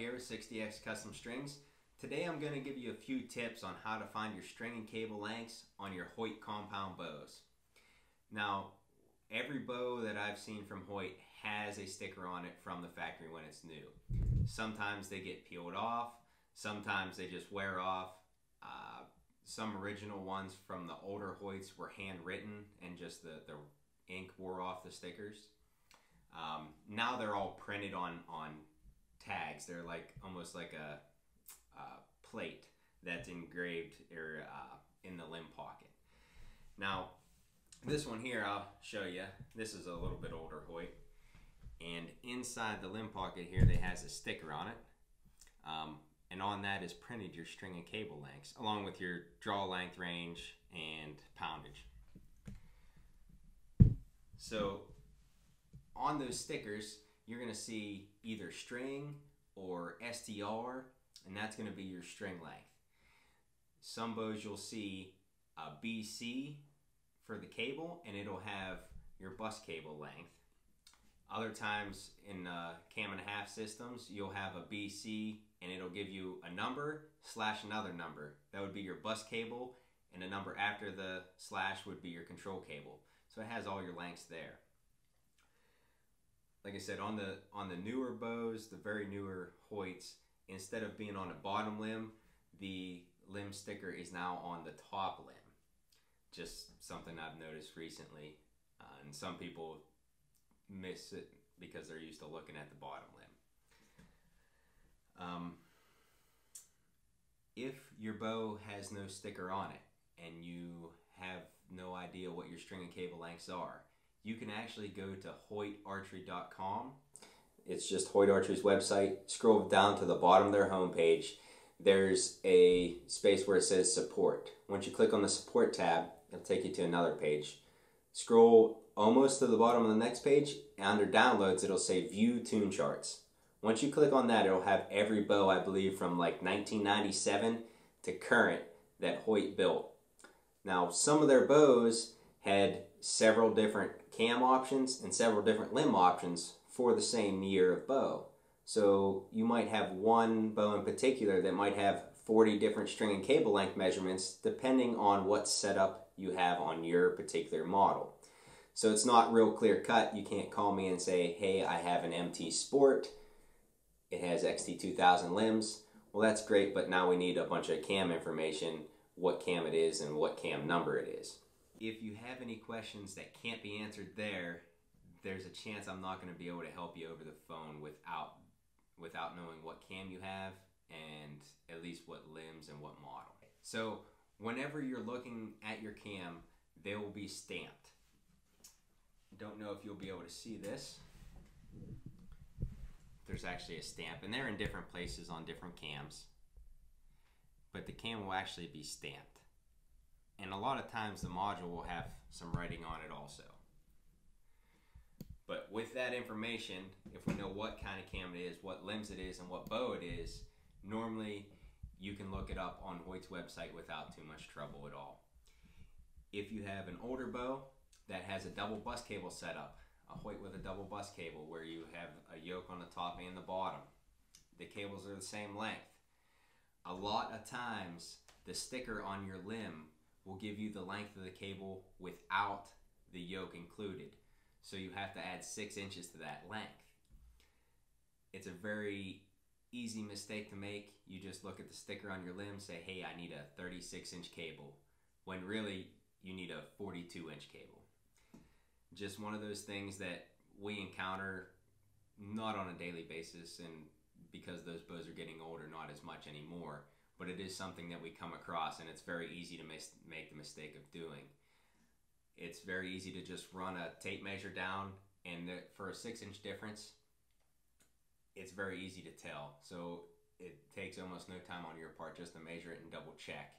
here with 60X Custom Strings. Today I'm going to give you a few tips on how to find your string and cable lengths on your Hoyt compound bows. Now, every bow that I've seen from Hoyt has a sticker on it from the factory when it's new. Sometimes they get peeled off, sometimes they just wear off. Some original ones from the older Hoyts were handwritten and just the ink wore off the stickers. Now they're all printed on tags. They're like almost like a plate that's engraved in the limb pocket. Now this one here I'll show you. This is a little bit older Hoyt, and inside the limb pocket here they has a sticker on it, and on that is printed your string and cable lengths along with your draw length, range, and poundage. So on those stickers you're going to see either string or STR, and that's going to be your string length. Some bows you'll see a BC for the cable, and it'll have your bus cable length. Other times in cam and a half systems you'll have a BC and it'll give you a number / another number. That would be your bus cable, and a number after the / would be your control cable. So it has all your lengths there. Like I said, on the newer bows, the very newer Hoyts, instead of being on the bottom limb, the limb sticker is now on the top limb. Just something I've noticed recently, and some people miss it because they're used to looking at the bottom limb. If your bow has no sticker on it and you have no idea what your string and cable lengths are, you can actually go to hoytarchery.com. It's just Hoyt Archery's website. Scroll down to the bottom of their homepage. There's a space where it says support. Once you click on the support tab, it'll take you to another page. Scroll almost to the bottom of the next page. Under downloads, it'll say view tune charts. Once you click on that, it'll have every bow, I believe, from like 1997 to current that Hoyt built. Now, some of their bows had several different cam options and several different limb options for the same year of bow. So you might have one bow in particular that might have 40 different string and cable length measurements depending on what setup you have on your particular model. So it's not real clear cut. You can't call me and say, hey, I have an MT Sport. It has XT2000 limbs. Well, that's great, but now we need a bunch of cam information, what cam it is and what cam number it is. If you have any questions that can't be answered there's a chance I'm not going to be able to help you over the phone without knowing what cam you have and at least what limbs and what model. So whenever you're looking at your cam, they will be stamped. Don't know if you'll be able to see this. There's actually a stamp, and they're in different places on different cams, but the cam will actually be stamped. And a lot of times the module will have some writing on it also. But with that information, if we know what kind of cam it is, what limbs it is, and what bow it is, normally you can look it up on Hoyt's website without too much trouble at all. If you have an older bow that has a double bus cable setup, a Hoyt with a double bus cable where you have a yoke on the top and the bottom, the cables are the same length. A lot of times the sticker on your limb will give you the length of the cable without the yoke included. So you have to add 6 inches to that length. It's a very easy mistake to make. You just look at the sticker on your limb, say, hey, I need a 36-inch cable, when really you need a 42-inch cable. Just one of those things that we encounter not on a daily basis, and because those bows are getting older, not as much anymore, but it is something that we come across, and it's very easy to make the mistake of doing. It's very easy to just run a tape measure down, and for a 6-inch difference, it's very easy to tell. So it takes almost no time on your part just to measure it and double check.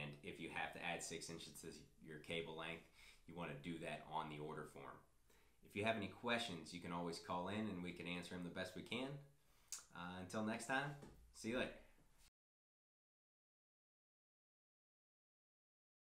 And if you have to add 6 inches to your cable length, you want to do that on the order form. If you have any questions, you can always call in and we can answer them the best we can. Until next time, see you later.